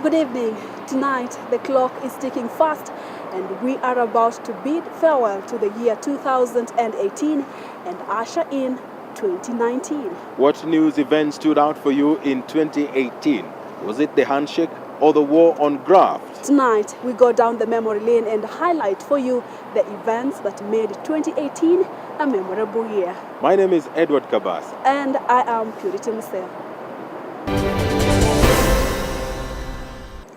Good evening. Tonight, the clock is ticking fast and we are about to bid farewell to the year 2018 and usher in 2019. What news events stood out for you in 2018? Was it the handshake or the war on graft? Tonight, we go down the memory lane and highlight for you the events that made 2018 a memorable year. My name is Edward Kabas. And I am Purity Musel.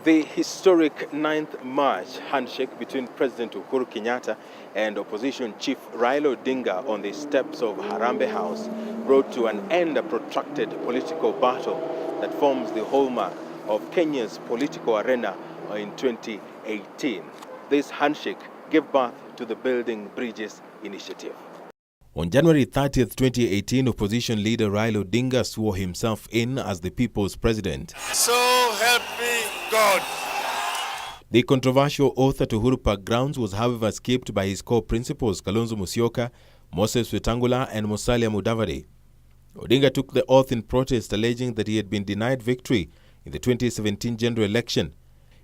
The historic 9th March handshake between President Uhuru Kenyatta and opposition chief Raila Odinga on the steps of Harambee House brought to an end a protracted political battle that forms the hallmark of Kenya's political arena in 2018. This handshake gave birth to the Building Bridges initiative. On January 30th, 2018, opposition leader Raila Odinga swore himself in as the people's president. So help me God. The controversial oath at Uhuru Park grounds was however skipped by his core principals Kalonzo Musyoka, Moses Wetangula and Musalia Mudavadi. Odinga took the oath in protest, alleging that he had been denied victory in the 2017 general election.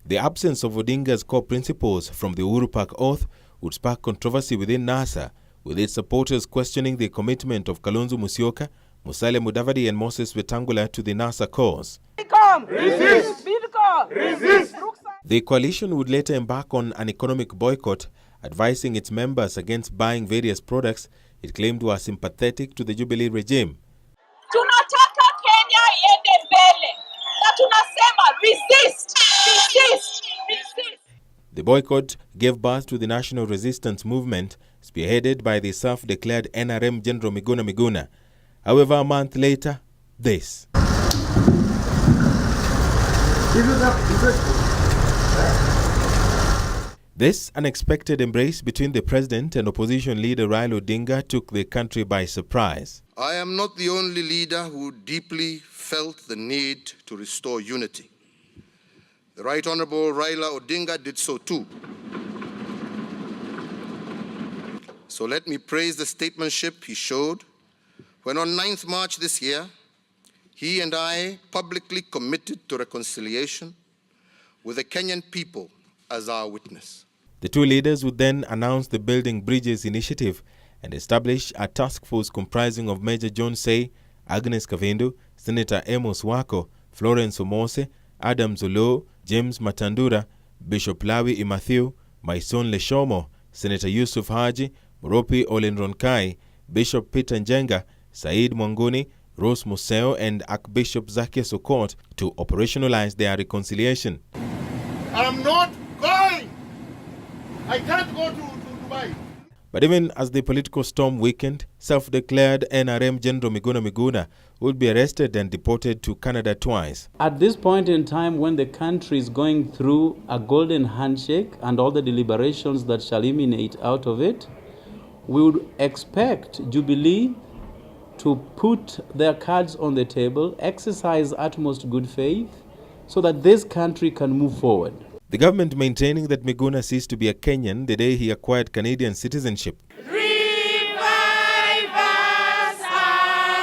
The absence of Odinga's core principles from the Uhuru Park oath would spark controversy within NASA, with its supporters questioning the commitment of Kalonzo Musyoka, Musalia Mudavadi and Moses Wetangula to the NASA cause. Resist! Resist! The coalition would later embark on an economic boycott, advising its members against buying various products it claimed were sympathetic to the Jubilee regime. Tunataka Kenya iende mbele na tunasema resist, resist, resist. The boycott gave birth to the National Resistance Movement, spearheaded by the self-declared NRM General Miguna Miguna. However, a month later, this. This unexpected embrace between the president and opposition leader Raila Odinga took the country by surprise. I am not the only leader who deeply felt the need to restore unity. The Right Honorable Raila Odinga did so too. So let me praise the statesmanship he showed when on 9th March this year, he and I publicly committed to reconciliation with the Kenyan people as our witness. The two leaders would then announce the Building Bridges initiative and establish a task force comprising of Major John Say, Agnes Kavindu, Senator Amos Wako, Florence Omose, Adam Zolo, James Matandura, Bishop Lawi Imathiu, Maison Leshomo, Senator Yusuf Haji, Moropi Olenronkai, Bishop Peter Njenga, Said Mwanguni, Rose Museo and Archbishop Zacchaeus Okot to operationalize their reconciliation. I'm not going! I can't go to Dubai. But even as the political storm weakened, self-declared NRM General Miguna Miguna would be arrested and deported to Canada twice. At this point in time, when the country is going through a golden handshake and all the deliberations that shall emanate out of it, we would expect Jubilee to put their cards on the table, exercise utmost good faith, so that this country can move forward. The government maintaining that Miguna ceased to be a Kenyan the day he acquired Canadian citizenship. Revive us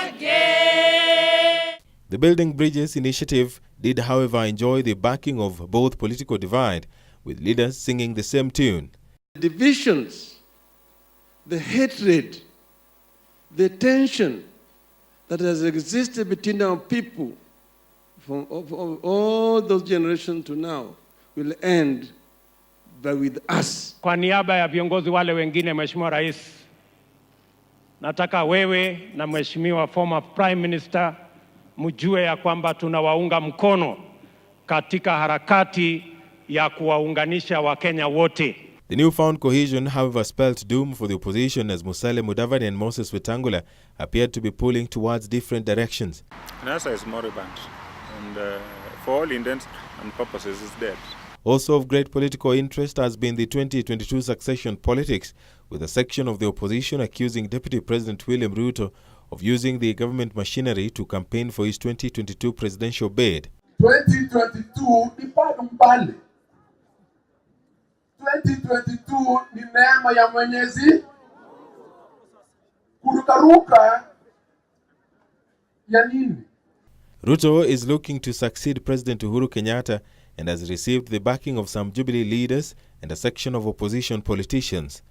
again. The Building Bridges initiative did, however, enjoy the backing of both political divide, with leaders singing the same tune. The divisions, the hatred, the tension that has existed between our people from all those generations to now will end with us. Kwa niaba ya viongozi wale wengine, Mheshimiwa Rais, nataka wewe na Mheshimiwa former Prime Minister mjue ya kwamba tunawaunga mkono katika harakati ya kuwaunganisha Wakenya wote. The newfound cohesion, however, spelled doom for the opposition as Musalia Mudavadi and Moses Wetangula appeared to be pulling towards different directions. NASA is moribund, and for all intents and purposes is dead. Also of great political interest has been the 2022 succession politics, with a section of the opposition accusing Deputy President William Ruto of using the government machinery to campaign for his 2022 presidential bid. 2022 ni bado mbali. 2022 ni neema ya Mwenyezi. Kurukaruka ya nini? Ruto is looking to succeed President Uhuru Kenyatta and has received the backing of some Jubilee leaders and a section of opposition politicians.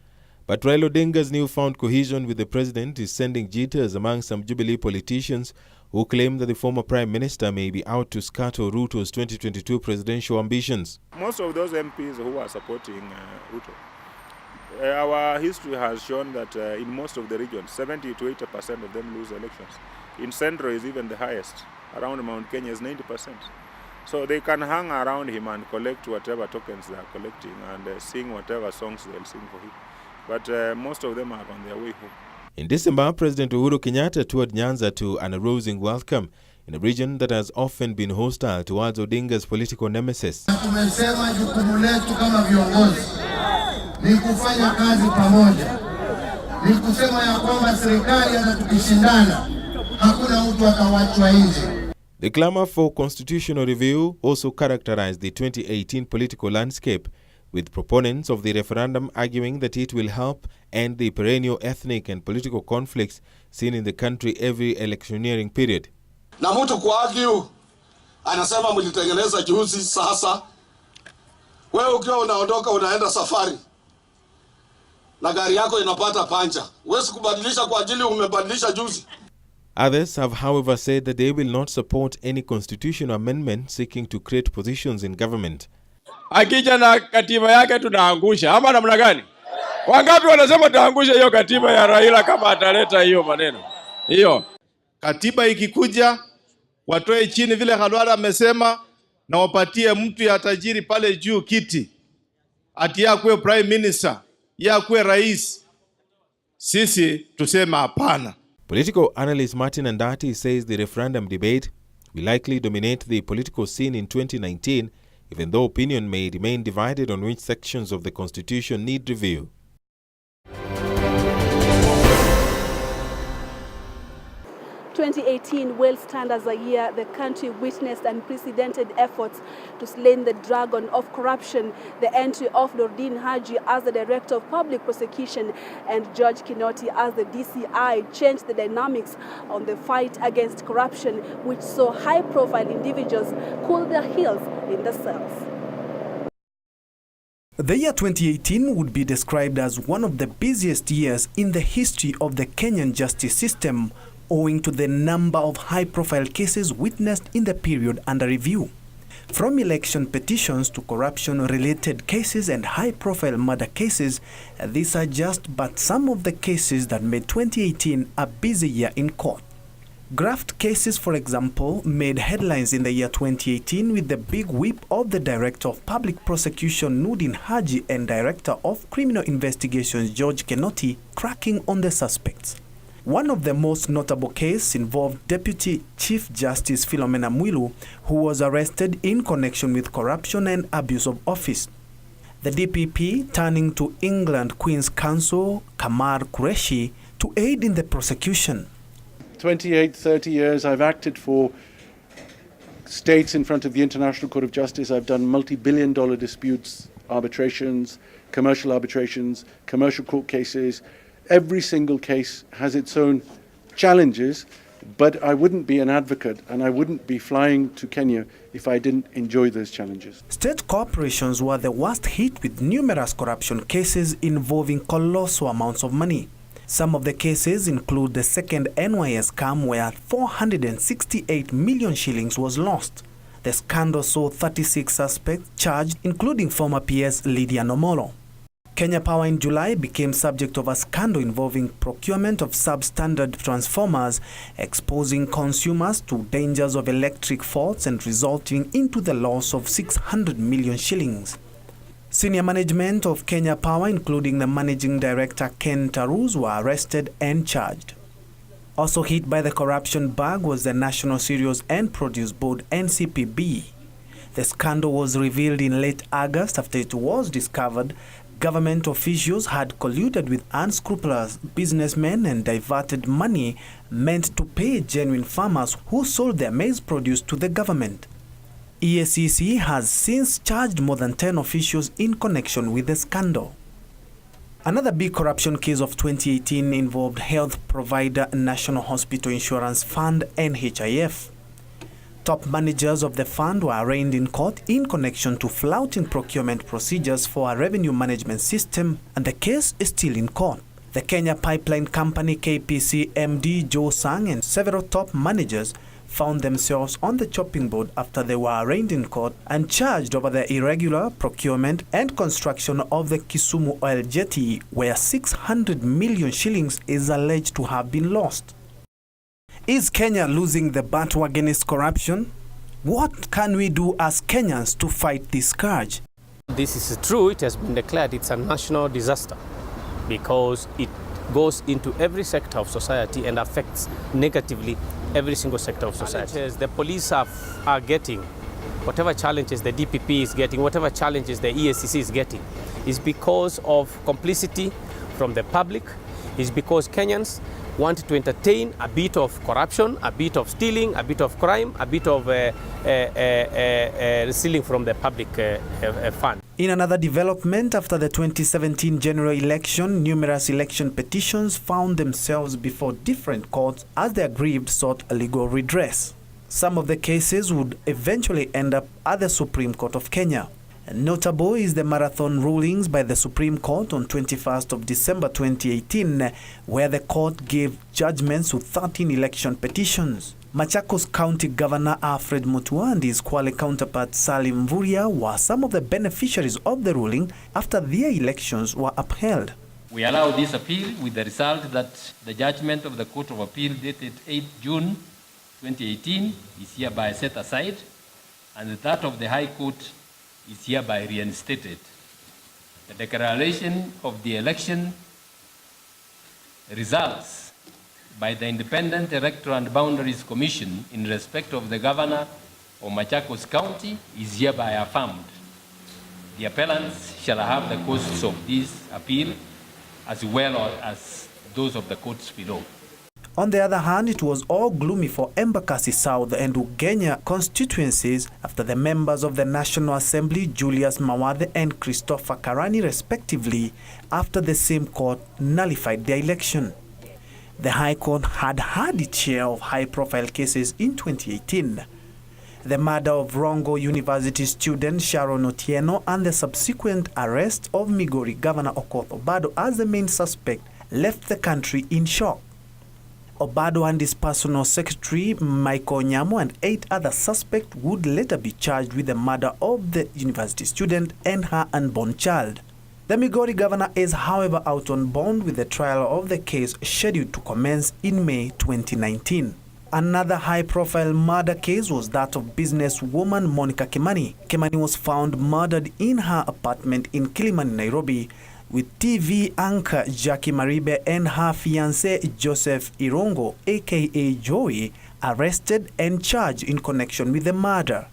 But Raila Odinga's newfound cohesion with the president is sending jitters among some Jubilee politicians who claim that the former Prime Minister may be out to scatter Ruto's 2022 presidential ambitions. Most of those MPs who are supporting Ruto, our history has shown that in most of the regions, 70 to 80% of them lose elections. In Central is even the highest. Around Mount Kenya is 90%. So they can hang around him and collect whatever tokens they are collecting and sing whatever songs they'll sing for him. But most of them are on their way home. In December, President Uhuru Kenyatta toured Nyanza to an arousing welcome in a region that has often been hostile towards Odinga's political nemesis. Tumesema jukumu letu kama viongozi ni kufanya kazi pamoja, ni kusema ya kwamba serikali hata tukishindana hakuna mtu atawachwa nje. The clamor for constitutional review also characterized the 2018 political landscape, with proponents of the referendum arguing that it will help end the perennial ethnic and political conflicts seen in the country every electioneering period. Na mtu kuargue anasema mlitengeneza juzi, sasa wewe ukiwa unaondoka unaenda safari na gari yako inapata pancha, huwezi kubadilisha kwa ajili umebadilisha juzi. Others have, however, said that they will not support any constitutional amendment seeking to create positions in government. Akija na katiba yake tunaangusha ama namna gani? Wangapi wanasema tuangushe hiyo katiba ya Raila kama ataleta hiyo maneno? Hiyo katiba ikikuja watoe chini vile Khalwala amesema, na wapatie mtu ya tajiri pale juu kiti, ati yakuwe prime minister, yakuwe rais. Sisi tusema hapana. Political analyst Martin Andati says the referendum debate will likely dominate the political scene in 2019, even though opinion may remain divided on which sections of the constitution need review. In 2018 will stand as a year the country witnessed unprecedented efforts to slay the dragon of corruption. The entry of Nordin Haji as the Director of Public Prosecution and George Kinoti as the DCI changed the dynamics on the fight against corruption, which saw high-profile individuals cool their heels in the cells. The year 2018 would be described as one of the busiest years in the history of the Kenyan justice system, owing to the number of high-profile cases witnessed in the period under review. From election petitions to corruption-related cases and high-profile murder cases, these are just but some of the cases that made 2018 a busy year in court. Graft cases, for example, made headlines in the year 2018 with the big whip of the Director of Public Prosecution Nordin Haji and Director of Criminal Investigations George Kinoti cracking on the suspects. One of the most notable cases involved Deputy Chief Justice Philomena Mwilu, who was arrested in connection with corruption and abuse of office. The DPP turning to England Queen's Counsel Kamar Qureshi to aid in the prosecution. 28, 30 years I've acted for states in front of the International Court of Justice. I've done multi-billion-dollar disputes, arbitrations, commercial court cases. Every single case has its own challenges, but I wouldn't be an advocate and I wouldn't be flying to Kenya if I didn't enjoy those challenges. State corporations were the worst hit with numerous corruption cases involving colossal amounts of money. Some of the cases include the second NYS scam where 468 million shillings was lost. The scandal saw 36 suspects charged, including former PS Lydia Nomolo. Kenya Power in July became subject of a scandal involving procurement of substandard transformers, exposing consumers to dangers of electric faults and resulting into the loss of 600 million shillings. Senior management of Kenya Power, including the managing director Ken Tarus, were arrested and charged. Also hit by the corruption bug was the National Cereals and Produce Board, NCPB. The scandal was revealed in late August after it was discovered government officials had colluded with unscrupulous businessmen and diverted money meant to pay genuine farmers who sold their maize produce to the government. EACC has since charged more than 10 officials in connection with the scandal. Another big corruption case of 2018 involved health provider National Hospital Insurance Fund, NHIF. Top managers of the fund were arraigned in court in connection to flouting procurement procedures for a revenue management system, and the case is still in court. The Kenya Pipeline Company KPC MD Joe Sang and several top managers found themselves on the chopping board after they were arraigned in court and charged over the irregular procurement and construction of the Kisumu oil jetty, where 600 million shillings is alleged to have been lost. Is Kenya losing the battle against corruption? What can we do as Kenyans to fight this scourge? This is true. It has been declared it's a national disaster because it goes into every sector of society and affects negatively every single sector of society. Challenges the police are getting, whatever challenges the DPP is getting, whatever challenges the EACC is getting, is because of complicity from the public, is because Kenyans want to entertain a bit of corruption, a bit of stealing, a bit of crime, a bit of stealing from the public fund. In another development, after the 2017 general election, numerous election petitions found themselves before different courts as the aggrieved sought a legal redress. Some of the cases would eventually end up at the Supreme Court of Kenya. Notable is the marathon rulings by the Supreme Court on 21st of December 2018, where the court gave judgments to 13 election petitions. Machakos County Governor Alfred Mutua and his Kwale counterpart Salim Mvurya were some of the beneficiaries of the ruling after their elections were upheld. We allow this appeal with the result that the judgment of the Court of Appeal dated 8 June 2018 is hereby set aside, and that of the High Court is hereby reinstated. The declaration of the election results by the Independent Electoral and Boundaries Commission in respect of the Governor of Machakos County is hereby affirmed. The appellants shall have the costs of this appeal as well as those of the courts below. On the other hand, it was all gloomy for Embakasi South and Ugenya constituencies after the members of the National Assembly, Julius Mawathe and Christopher Karani respectively, after the same court nullified their election. The High Court had had its share of high-profile cases in 2018. The murder of Rongo University student Sharon Otieno and the subsequent arrest of Migori Governor Okoth Obado as the main suspect left the country in shock. Obado and his personal secretary, Michael Nyamo, and 8 other suspects would later be charged with the murder of the university student and her unborn child. The Migori governor is, however, out on bond with the trial of the case scheduled to commence in May 2019. Another high-profile murder case was that of businesswoman Monica Kimani. Kimani was found murdered in her apartment in Kilimani, Nairobi, with TV anchor Jackie Maribe and her fiancé Joseph Irongo, aka Joey, arrested and charged in connection with the murder.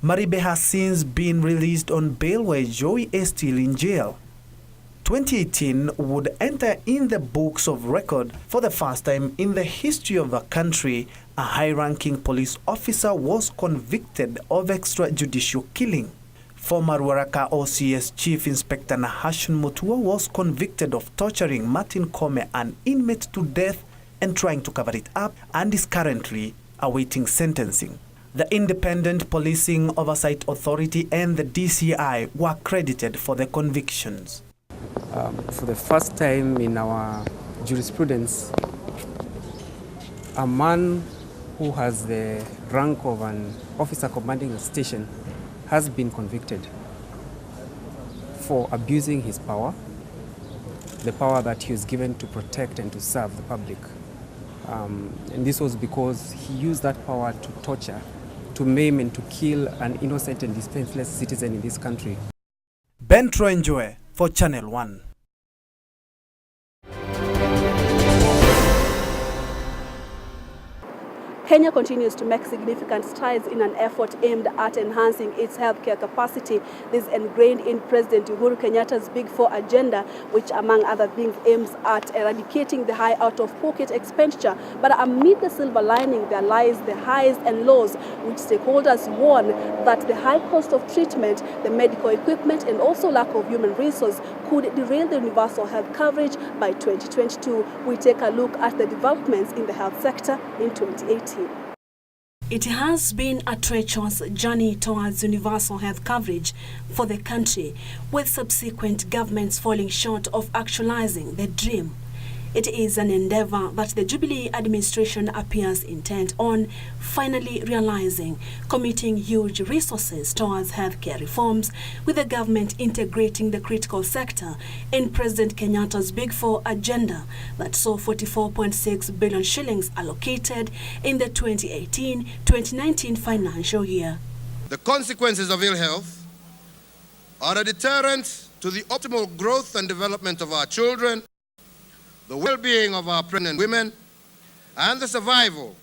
Maribe has since been released on bail, where Joey is still in jail. 2018 would enter in the books of record for the first time in the history of the country. A high-ranking police officer was convicted of extrajudicial killing. Former Ruaraka OCS Chief Inspector Nahashon Mutua was convicted of torturing Martin Kome, an inmate, to death and trying to cover it up, and is currently awaiting sentencing. The Independent Policing Oversight Authority and the DCI were credited for the convictions. For the first time in our jurisprudence, a man who has the rank of an officer commanding a station has been convicted for abusing his power, the power that he was given to protect and to serve the public. And this was because he used that power to torture, to maim and to kill an innocent and defenseless citizen in this country. Ben Troenjoe for Channel 1. Kenya continues to make significant strides in an effort aimed at enhancing its healthcare capacity. This is ingrained in President Uhuru Kenyatta's Big Four agenda, which among other things aims at eradicating the high out-of-pocket expenditure. But amid the silver lining, there lies the highs and lows, which stakeholders warn that the high cost of treatment, the medical equipment, and also lack of human resources could derail the universal health coverage by 2022. We take a look at the developments in the health sector in 2018. It has been a treacherous journey towards universal health coverage for the country, with subsequent governments falling short of actualizing the dream. It is an endeavor that the Jubilee administration appears intent on finally realizing, committing huge resources towards healthcare reforms, with the government integrating the critical sector in President Kenyatta's Big Four agenda that saw 44.6 billion shillings allocated in the 2018-2019 financial year. The consequences of ill health are a deterrent to the optimal growth and development of our children, the well-being of our pregnant women, and the survival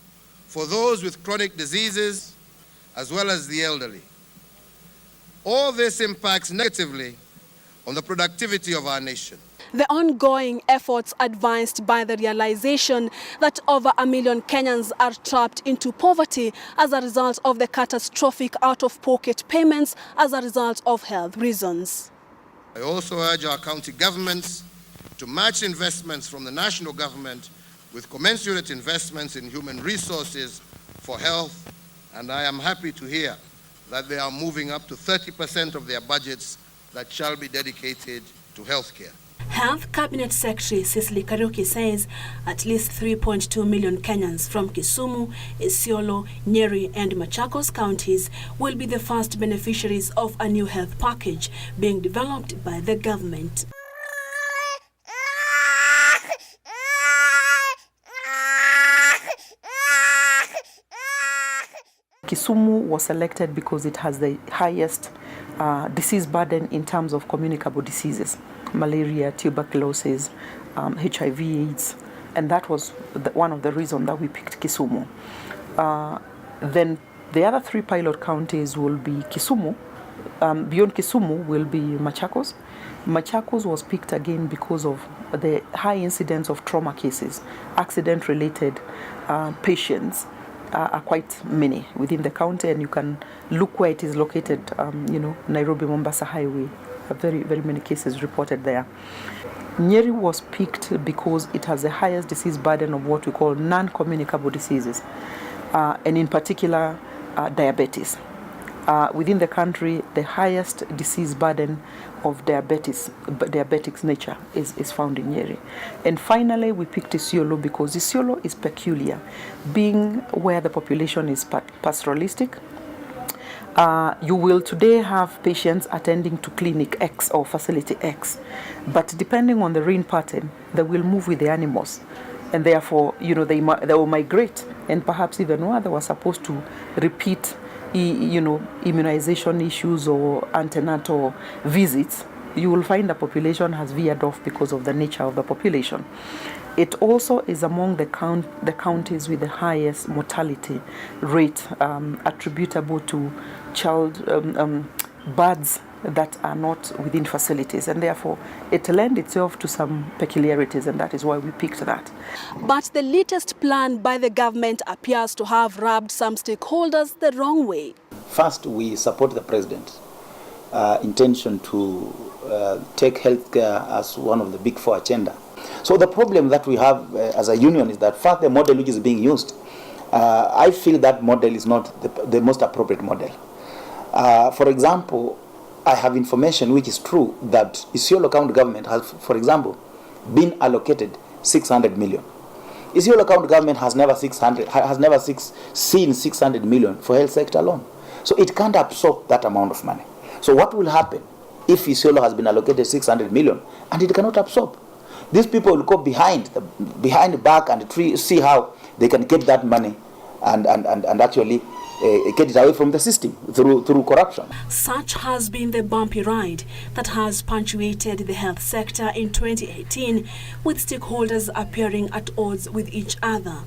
for those with chronic diseases, as well as the elderly. All this impacts negatively on the productivity of our nation. The ongoing efforts advanced by the realization that over 1 million Kenyans are trapped into poverty as a result of the catastrophic out-of-pocket payments as a result of health reasons. I also urge our county governments to match investments from the national government with commensurate investments in human resources for health, and I am happy to hear that they are moving up to 30% of their budgets that shall be dedicated to healthcare. Health Cabinet Secretary Cicely Kariuki says at least 3.2 million Kenyans from Kisumu, Isiolo, Nyeri and Machakos counties will be the first beneficiaries of a new health package being developed by the government. Kisumu was selected because it has the highest disease burden in terms of communicable diseases, malaria, tuberculosis, HIV/AIDS, and that was one of the reasons that we picked Kisumu. Then the other 3 pilot counties will be Kisumu. Beyond Kisumu will be Machakos. Machakos was picked again because of the high incidence of trauma cases, accident-related patients. Are quite many within the county, and you can look where it is located, Nairobi-Mombasa Highway. Very, very many cases reported there. Nyeri was picked because it has the highest disease burden of what we call non-communicable diseases, and in particular, diabetes. Within the country, the highest disease burden of diabetic nature is found in Nyeri. And finally, we picked Isiolo because Isiolo is peculiar, being where the population is pastoralistic. You will today have patients attending to clinic X or facility X, but depending on the rain pattern, they will move with the animals. And therefore, they will migrate, and perhaps even more, they were supposed to repeat immunization issues or antenatal visits. You will find the population has veered off because of the nature of the population. It also is among the counties with the highest mortality rate attributable to births that are not within facilities, and therefore it lends itself to some peculiarities, and that is why we picked that. But the latest plan by the government appears to have rubbed some stakeholders the wrong way. First, we support the president's intention to take healthcare as one of the Big Four agenda. So the problem that we have as a union is that first, the model which is being used, I feel that model is not the most appropriate model. For example, I have information which is true that Isiolo County government has, for example, been allocated 600 million. Isiolo County government has never seen 600 million for health sector alone. So it can't absorb that amount of money. So what will happen if Isiolo has been allocated 600 million and it cannot absorb? These people will go behind the back and see how they can get that money and actually get it away from the system through corruption. Such has been the bumpy ride that has punctuated the health sector in 2018, with stakeholders appearing at odds with each other.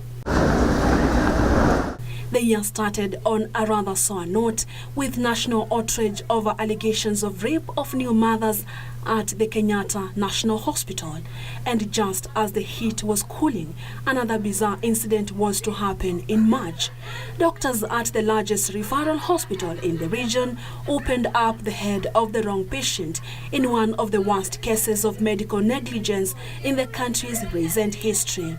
The year started on a rather sour note, with national outrage over allegations of rape of new mothers at the Kenyatta National Hospital. And just as the heat was cooling, another bizarre incident was to happen in March. Doctors at the largest referral hospital in the region opened up the head of the wrong patient in one of the worst cases of medical negligence in the country's recent history.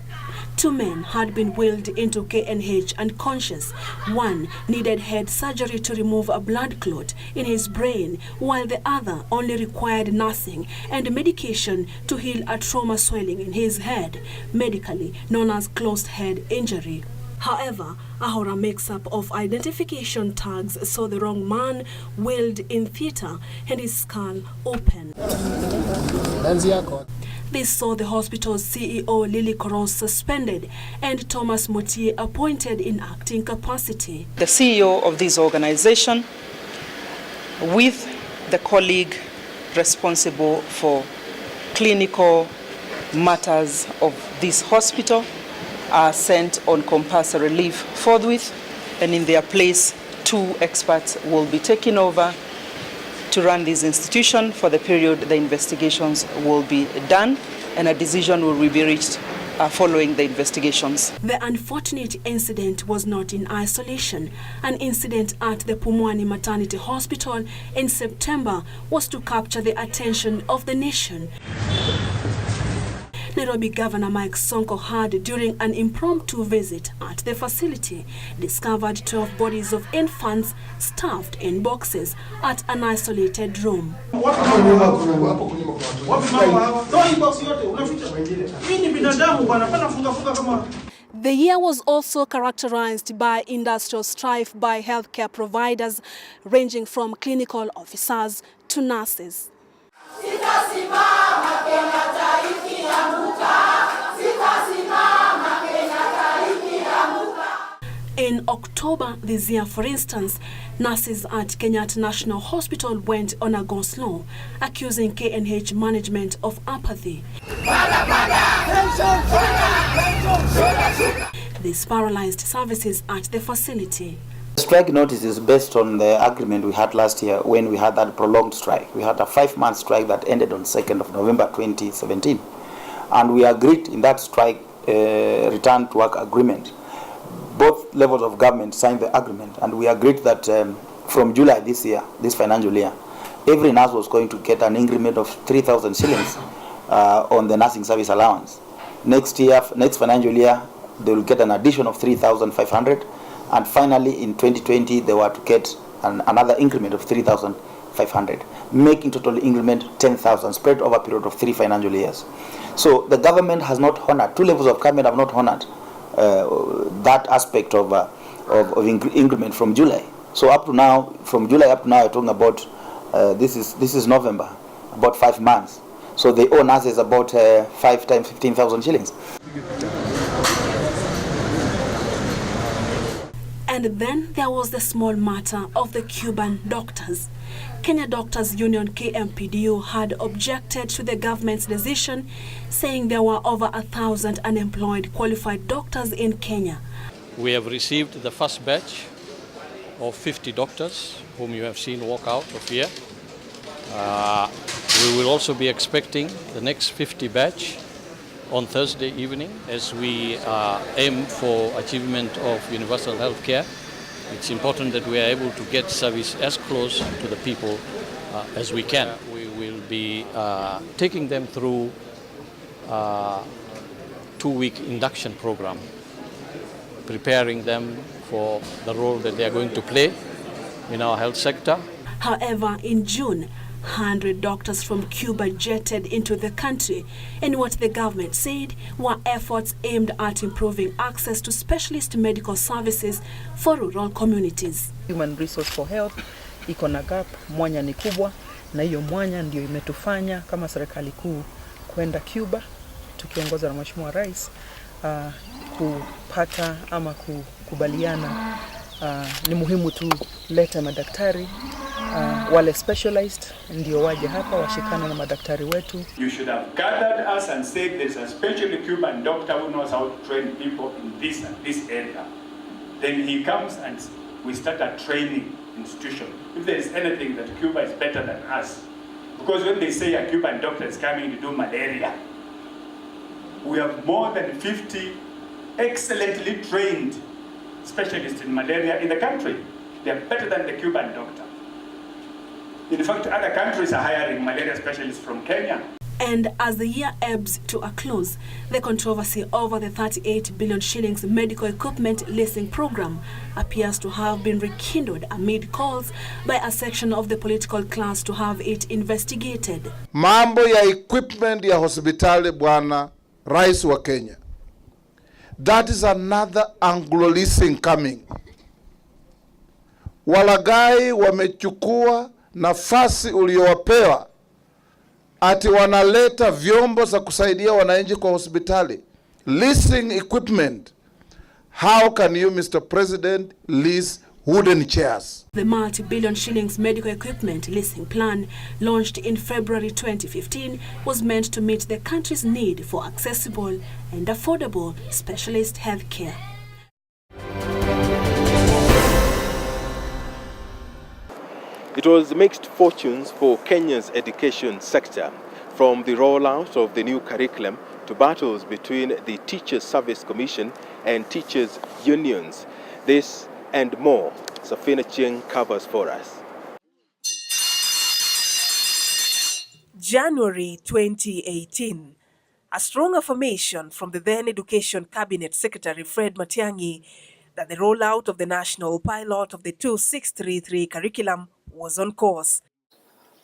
2 men had been wheeled into KNH unconscious. One needed head surgery to remove a blood clot in his brain, while the other only required nursing and medication to heal a trauma swelling in his head, medically known as closed head injury. However, a horror mix-up of identification tags saw the wrong man wheeled in theatre and his skull open. This saw the hospital's CEO Lily Koros suspended and Thomas Motier appointed in acting capacity. The CEO of this organization, with the colleague responsible for clinical matters of this hospital, are sent on compulsory leave forthwith, and in their place 2 experts will be taken over to run this institution for the period the investigations will be done, and a decision will be reached following the investigations. The unfortunate incident was not in isolation. An incident at the Pumwani Maternity Hospital in September was to capture the attention of the nation. Nairobi Governor Mike Sonko had, during an impromptu visit at the facility, discovered 12 bodies of infants stuffed in boxes at an isolated room. The year was also characterized by industrial strife by healthcare providers, ranging from clinical officers to nurses. In October this year, for instance, nurses at Kenyatta National Hospital went on a go-slow, accusing KNH management of apathy. This paralyzed services at the facility. The strike notice is based on the agreement we had last year when we had that prolonged strike. We had a 5-month strike that ended on 2nd of November 2017. And we agreed in that strike return to work agreement. Both levels of government signed the agreement, and we agreed that from July this year, this financial year, every nurse was going to get an increment of 3,000 shillings on the nursing service allowance. Next financial year, they will get an addition of 3,500, and finally in 2020 they were to get another increment of 3,500, making total increment 10,000 spread over a period of 3 financial years. So the government has not honored, 2 levels of government have not honored that aspect of increment from July. So up to now, from July up to now, I'm talking about this is November, about 5 months. So they owe nurses about 5 times 15,000 shillings. And then there was the small matter of the Cuban doctors. Kenya Doctors Union KMPDU had objected to the government's decision, saying there were over 1,000 unemployed qualified doctors in Kenya. We have received the first batch of 50 doctors whom you have seen walk out of here. We will also be expecting the next 50 batch on Thursday evening as we aim for achievement of universal health care. It's important that we are able to get service as close to the people as we can. We will be taking them through a 2-week induction program, preparing them for the role that they are going to play in our health sector. However, in June, 100 doctors from Cuba jetted into the country in what the government said were efforts aimed at improving access to specialist medical services for rural communities. Human resource for health iko na gap, mwanya ni kubwa, na hiyo mwanya ndio imetufanya kama serikali kuu kwenda Cuba tukiongozwa na Mheshimiwa Rais kupata ama kukubaliana ni muhimu tulete madaktari wale specialized ndio waje hapa washikane na madaktari wetu. You should have gathered us and said there's a special Cuban doctor who knows how to train people in this area. Then he comes and we start a training institution. If there is anything that Cuba is better than us, because when they say a Cuban doctor is coming to do malaria, we have more than 50 excellently trained specialists in malaria in the country. They are better than the Cuban doctor. In fact, other countries are hiring malaria specialists from Kenya. And as the year ebbs to a close, the controversy over the 38 billion shillings medical equipment leasing program appears to have been rekindled amid calls by a section of the political class to have it investigated. Mambo ya equipment ya hospitali, bwana Rais wa Kenya. That is another Anglo leasing coming. Walagai wamechukua nafasi uliowapewa ati wanaleta vyombo za kusaidia wananchi kwa hospitali. Leasing equipment. How can you, Mr. President, lease wooden chairs? The multi-billion shillings medical equipment leasing plan, launched in February 2015, was meant to meet the country's need for accessible and affordable specialist health care. It was mixed fortunes for Kenya's education sector, from the rollout of the new curriculum to battles between the Teachers Service Commission and teachers' unions. This and more, Safina Chieng covers for us. January 2018. A strong affirmation from the then Education Cabinet Secretary Fred Matiang'i that the rollout of the national pilot of the 2633 curriculum was on course.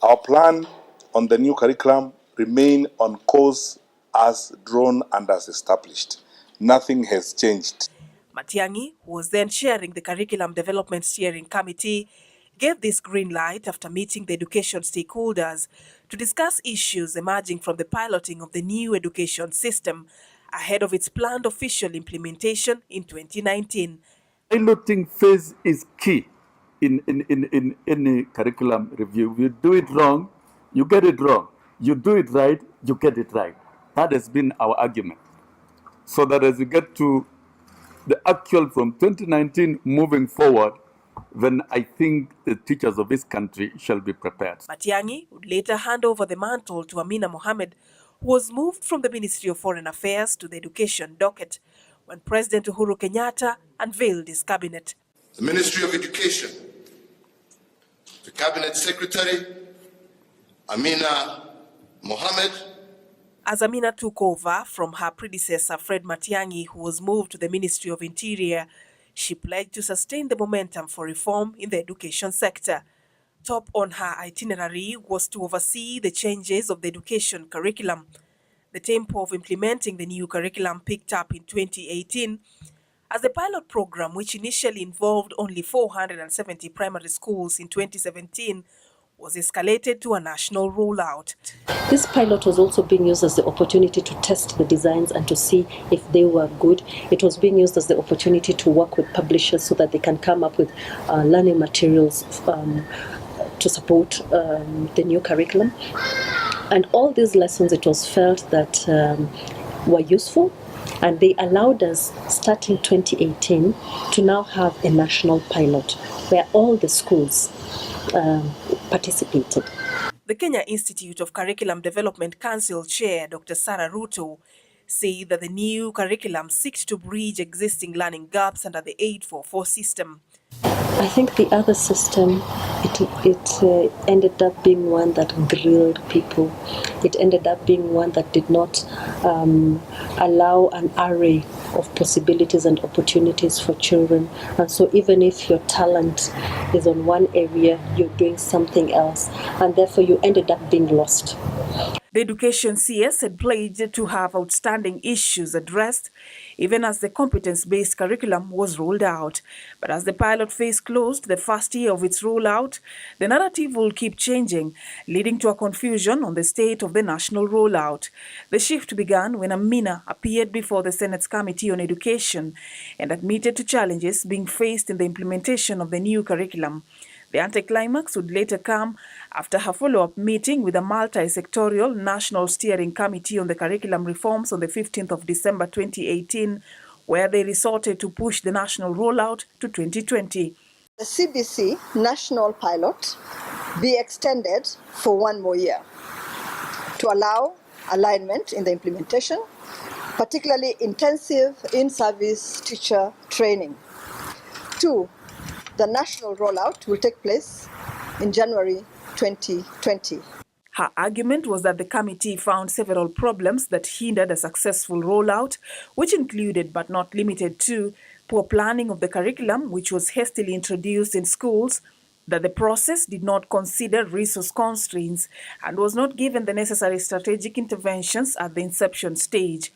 Our plan on the new curriculum remain on course as drawn and as established. Nothing has changed. Matiang'i, who was then chairing the Curriculum Development Steering Committee, gave this green light after meeting the education stakeholders to discuss issues emerging from the piloting of the new education system ahead of its planned official implementation in 2019. Piloting phase is key in any curriculum review. You do it wrong, you get it wrong. You do it right, you get it right. That has been our argument. So that as we get to the actual from 2019 moving forward, then I think the teachers of this country shall be prepared. Matiang'i would later hand over the mantle to Amina Mohamed, who was moved from the Ministry of Foreign Affairs to the Education docket when President Uhuru Kenyatta unveiled his cabinet. The Ministry of Education, the Cabinet Secretary, Amina Mohamed. As Amina took over from her predecessor, Fred Matiang'i, who was moved to the Ministry of Interior, she pledged to sustain the momentum for reform in the education sector. Top on her itinerary was to oversee the changes of the education curriculum. The tempo of implementing the new curriculum picked up in 2018 as the pilot program, which initially involved only 470 primary schools in 2017, was escalated to a national rollout. This pilot was also being used as the opportunity to test the designs and to see if they were good. It was being used as the opportunity to work with publishers so that they can come up with learning materials to support the new curriculum. And all these lessons, it was felt that were useful, and they allowed us, starting 2018, to now have a national pilot where all the schools participated. The Kenya Institute of Curriculum Development Council Chair Dr. Sarah Ruto said that the new curriculum seeks to bridge existing learning gaps under the 844 system. I think the other system, it ended up being one that grilled people. It ended up being one that did not allow an array of possibilities and opportunities for children. And so even if your talent is on one area, you're doing something else, and therefore you ended up being lost. The Education CS had pledged to have outstanding issues addressed even as the competence-based curriculum was rolled out. But as the pilot phase closed the first year of its rollout, the narrative will keep changing, leading to a confusion on the state of the national rollout. The shift began when Amina appeared before the Senate's Committee on Education and admitted to challenges being faced in the implementation of the new curriculum. The anticlimax would later come after her follow-up meeting with the multi-sectorial National Steering Committee on the Curriculum Reforms on the 15th of December 2018, where they resorted to push the national rollout to 2020. The CBC national pilot be extended for one more year to allow alignment in the implementation, particularly intensive in-service teacher training. 2, the national rollout will take place in January 2020. Her argument was that the committee found several problems that hindered a successful rollout, which included but not limited to poor planning of the curriculum, which was hastily introduced in schools, that the process did not consider resource constraints and was not given the necessary strategic interventions at the inception stage.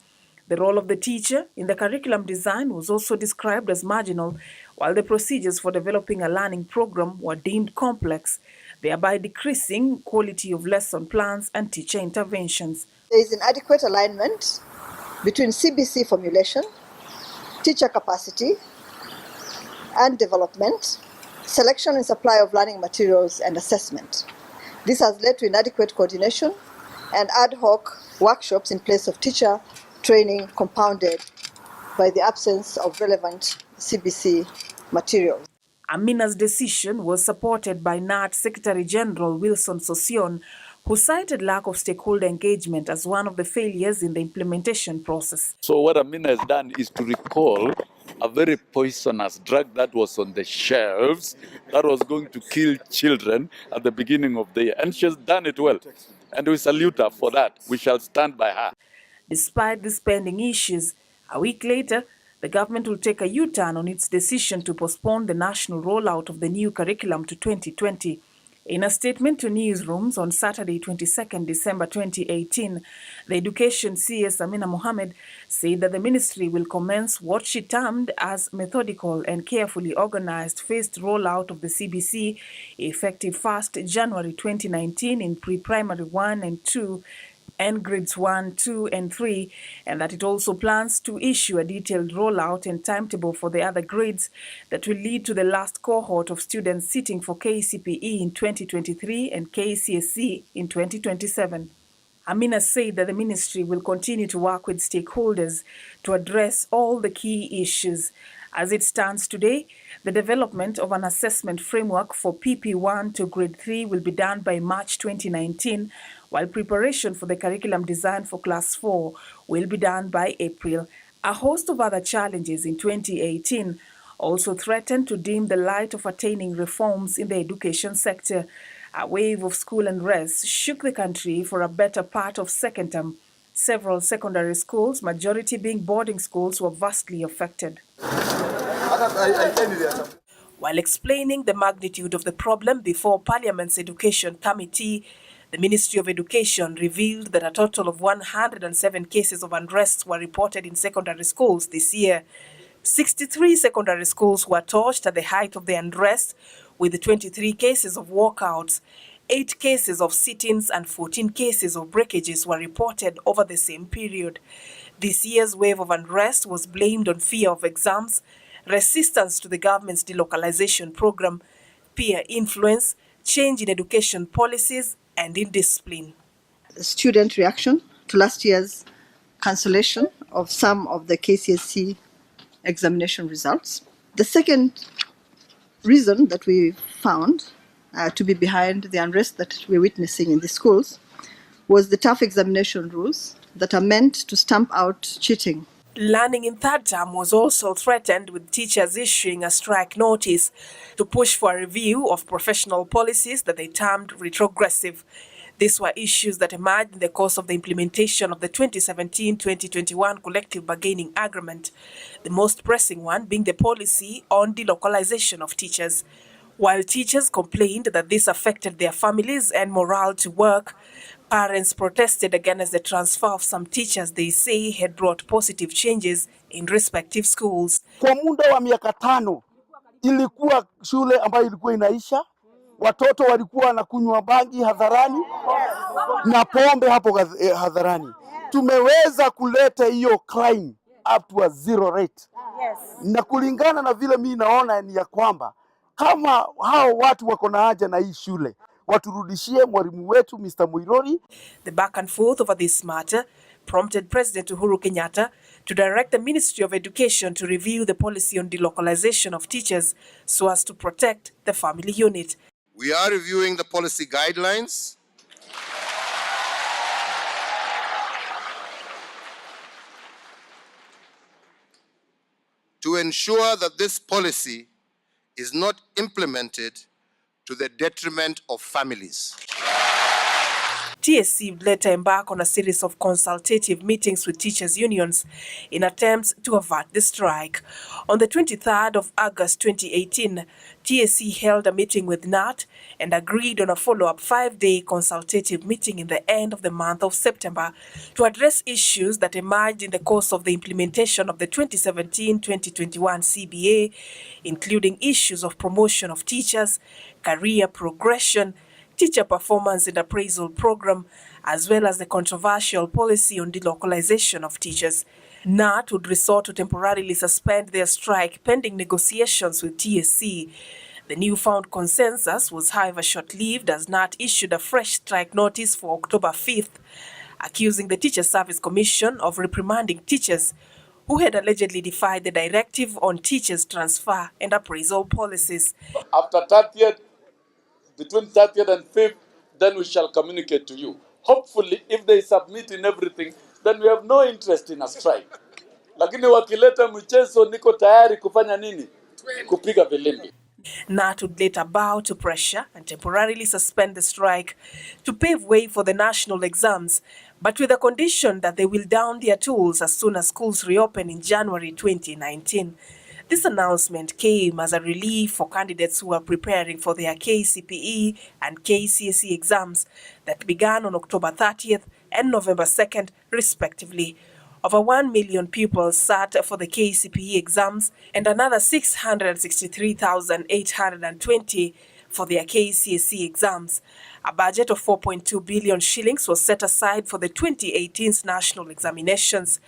The role of the teacher in the curriculum design was also described as marginal, while the procedures for developing a learning program were deemed complex, thereby decreasing quality of lesson plans and teacher interventions. There is inadequate alignment between CBC formulation, teacher capacity and development, selection and supply of learning materials, and assessment. This has led to inadequate coordination and ad hoc workshops in place of teacher training, compounded by the absence of relevant CBC materials. Amina's decision was supported by NAT Secretary General Wilson Sosion, who cited lack of stakeholder engagement as one of the failures in the implementation process. So what Amina has done is to recall a very poisonous drug that was on the shelves that was going to kill children at the beginning of the year. And she has done it well. And we salute her for that. We shall stand by her. Despite these pending issues, a week later, the government will take a U-turn on its decision to postpone the national rollout of the new curriculum to 2020. In a statement to newsrooms on Saturday, 22nd December 2018, the Education CS Amina Mohamed said that the ministry will commence what she termed as methodical and carefully organized phased rollout of the CBC effective 1st January 2019 in pre-primary 1 and 2 and grades 1, 2, and 3, and that it also plans to issue a detailed rollout and timetable for the other grades that will lead to the last cohort of students sitting for KCPE in 2023 and KCSE in 2027. Amina said that the ministry will continue to work with stakeholders to address all the key issues. As it stands today, the development of an assessment framework for PP1 to grade 3 will be done by March 2019, while preparation for the curriculum design for Class 4 will be done by April. A host of other challenges in 2018 also threatened to dim the light of attaining reforms in the education sector. A wave of school unrest shook the country for a better part of second term. Several secondary schools, majority being boarding schools, were vastly affected. While explaining the magnitude of the problem before Parliament's Education Committee, the Ministry of Education revealed that a total of 107 cases of unrest were reported in secondary schools this year. 63 secondary schools were torched at the height of the unrest, with 23 cases of walkouts. 8 cases of sit-ins and 14 cases of breakages were reported over the same period. This year's wave of unrest was blamed on fear of exams, resistance to the government's delocalization program, peer influence, change in education policies, and indiscipline. Student reaction to last year's cancellation of some of the KCSE examination results. The second reason that we found to be behind the unrest that we're witnessing in the schools was the tough examination rules that are meant to stamp out cheating. Learning in third term was also threatened, with teachers issuing a strike notice to push for a review of professional policies that they termed retrogressive. These were issues that emerged in the course of the implementation of the 2017-2021 collective bargaining agreement, the most pressing one being the policy on delocalization of teachers. While teachers complained that this affected their families and morale to work, parents protested against the transfer of some teachers they say had brought positive changes in respective schools. Kwa muda wa miaka 5 ilikuwa shule ambayo ilikuwa inaisha, watoto walikuwa wanakunywa bangi hadharani na pombe hapo hadharani. Tumeweza kuleta hiyo crime up to a zero rate. Na kulingana na vile mimi naona ni ya kwamba kama hao watu wako na haja na hii shule, waturudishie mwalimu wetu Mr. Muirori. The back and forth over this matter prompted President Uhuru Kenyatta to direct the Ministry of Education to review the policy on delocalization of teachers so as to protect the family unit. We are reviewing the policy guidelines to ensure that this policy is not implemented to the detriment of families. TSC would later embark on a series of consultative meetings with teachers' unions in attempts to avert the strike. On the 23rd of August 2018, TSC held a meeting with NAT and agreed on a follow-up 5-day consultative meeting in the end of the month of September to address issues that emerged in the course of the implementation of the 2017-2021 CBA, including issues of promotion of teachers, career progression, teacher performance and appraisal program, as well as the controversial policy on delocalization of teachers. NAT would resort to temporarily suspend their strike pending negotiations with TSC. The newfound consensus was, however, short-lived as NAT issued a fresh strike notice for October 5th, accusing the Teacher Service Commission of reprimanding teachers who had allegedly defied the directive on teachers' transfer and appraisal policies. After 30th, between 30th and 5th, then we shall communicate to you. Hopefully, if they submit in everything, then we have no interest in a strike. Lakini wakileta mchezo, niko tayari kufanya nini? Kupiga vilimbi. NAT would later bow to pressure and temporarily suspend the strike to pave way for the national exams, but with the condition that they will down their tools as soon as schools reopen in January 2019. This announcement came as a relief for candidates who are preparing for their KCPE and KCSE exams that began on October 30th and November 2nd, respectively. Over 1 million pupils sat for the KCPE exams and another 663,820 for their KCSE exams. A budget of 4.2 billion shillings was set aside for the 2018 national examinations.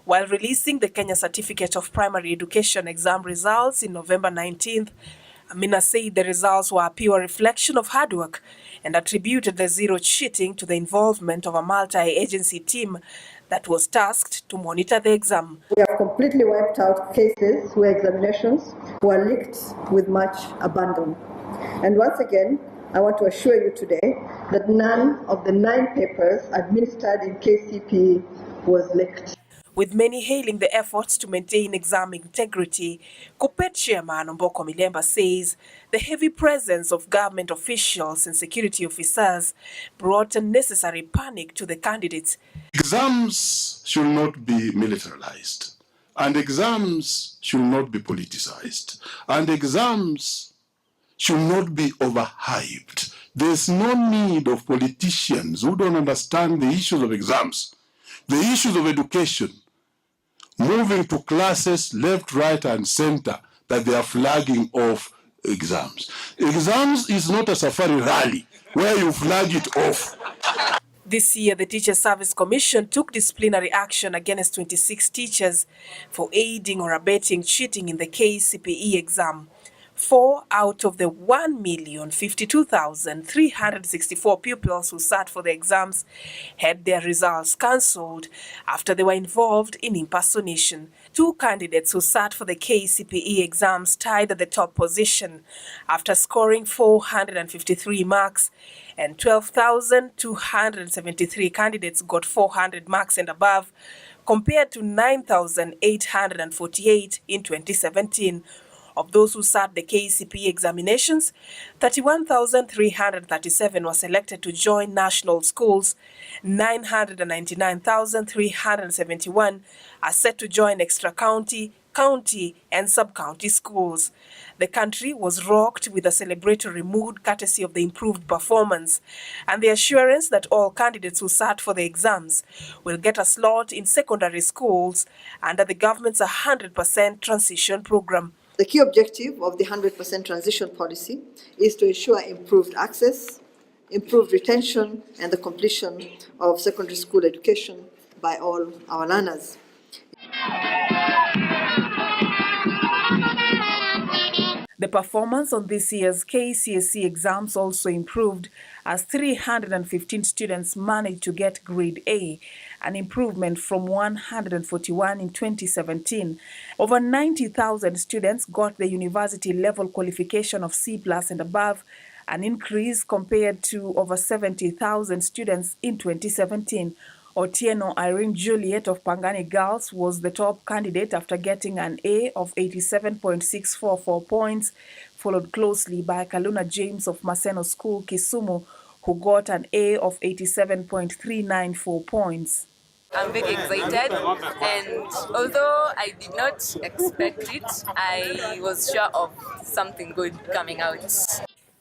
While releasing the Kenya Certificate of Primary Education exam results in November 19th, Amina said the results were a pure reflection of hard work and attributed the zero cheating to the involvement of a multi-agency team that was tasked to monitor the exam. We have completely wiped out cases where examinations were leaked with much abandon. And once again, I want to assure you today that none of the 9 papers administered in KCPE was leaked. With many hailing the efforts to maintain exam integrity, KUPPET Chairman Omboko Milemba says the heavy presence of government officials and security officers brought unnecessary panic to the candidates. Exams should not be militarized, and exams should not be politicized, and exams should not be overhyped. There's no need of politicians who don't understand the issues of exams, the issues of education, moving to classes left, right, and center that they are flagging off exams. Exams is not a safari rally where you flag it off. This year, the Teacher Service Commission took disciplinary action against 26 teachers for aiding or abetting cheating in the KCPE exam. 4 out of the 1,052,364 pupils who sat for the exams had their results cancelled after they were involved in impersonation. 2 candidates who sat for the KCPE exams tied at the top position after scoring 453 marks, and 12,273 candidates got 400 marks and above, compared to 9,848 in 2017. Of those who sat the KCPE examinations, 31,337 were selected to join national schools, 999,371 are set to join extra-county, county and sub-county schools. The country was rocked with a celebratory mood courtesy of the improved performance and the assurance that all candidates who sat for the exams will get a slot in secondary schools under the government's 100% transition program. The key objective of the 100% transition policy is to ensure improved access, improved retention, and the completion of secondary school education by all our learners. The performance on this year's KCSE exams also improved as 315 students managed to get grade A, an improvement from 141 in 2017. Over 90,000 students got the university level qualification of C+ and above, an increase compared to over 70,000 students in 2017. Otieno Irene Juliet of Pangani Girls was the top candidate after getting an A of 87.644 points, followed closely by Kaluna James of Maseno School, Kisumu, who got an A of 87.394 points. I'm very excited, and although I did not expect it, I was sure of something good coming out.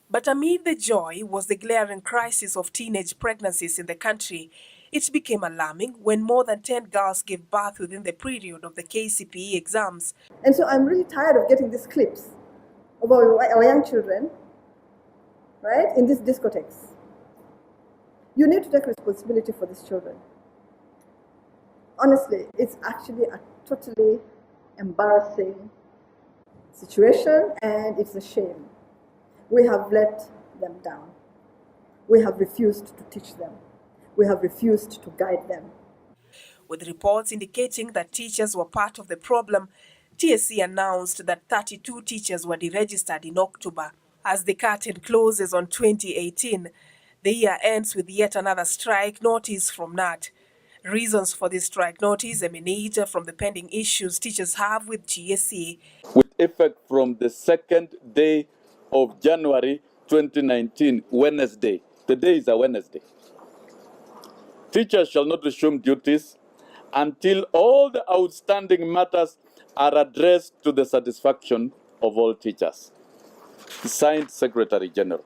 But amid the joy was the glaring crisis of teenage pregnancies in the country. It became alarming when more than 10 girls gave birth within the period of the KCPE exams. And so I'm really tired of getting these clips of our young children, right, in these discotheques. You need to take responsibility for these children. Honestly, it's actually a totally embarrassing situation, and it's a shame. We have let them down. We have refused to teach them. We have refused to guide them. With reports indicating that teachers were part of the problem, TSC announced that 32 teachers were deregistered in October. As the curtain closes on 2018, the year ends with yet another strike notice from NAT. Reasons for this strike notice emanate from the pending issues teachers have with GSE. With effect from the 2nd day of January 2019, Wednesday. Today is a Wednesday. Teachers shall not resume duties until all the outstanding matters are addressed to the satisfaction of all teachers. Signed, Secretary General.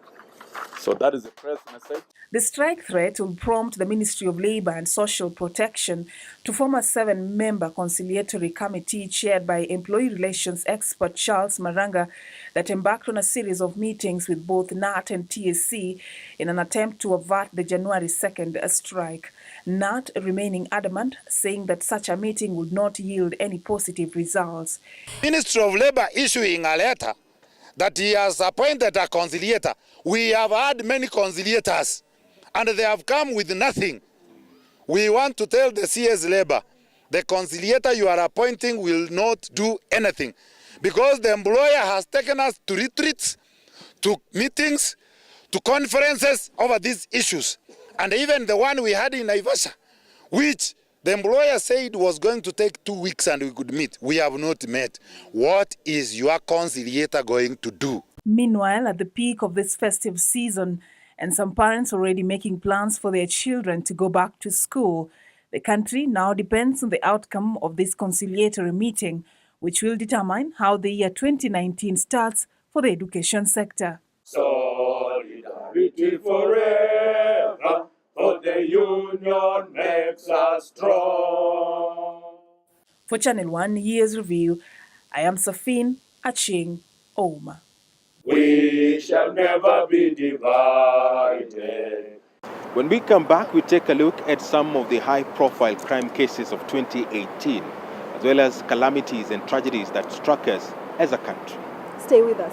So that is the press message. The strike threat will prompt the Ministry of Labour and Social Protection to form a 7-member conciliatory committee chaired by employee relations expert Charles Maranga that embarked on a series of meetings with both NAT and TSC in an attempt to avert the January 2nd strike. NAT remaining adamant, saying that such a meeting would not yield any positive results. Ministry of Labour issuing a letter that he has appointed a conciliator. We have had many conciliators, and they have come with nothing. We want to tell the CS Labour, the conciliator you are appointing will not do anything, because the employer has taken us to retreats, to meetings, to conferences over these issues. And even the one we had in Naivasha, which the employer said was going to take 2 weeks and we could meet. We have not met. What is your conciliator going to do? Meanwhile, at the peak of this festive season, and some parents already making plans for their children to go back to school, the country now depends on the outcome of this conciliatory meeting, which will determine how the year 2019 starts for the education sector. Solidarity forever, for the union makes us strong. For Channel 1 Year's Review, I am Safin Aching Oma. We shall never be divided. When we come back, we take a look at some of the high-profile crime cases of 2018, as well as calamities and tragedies that struck us as a country. Stay with us.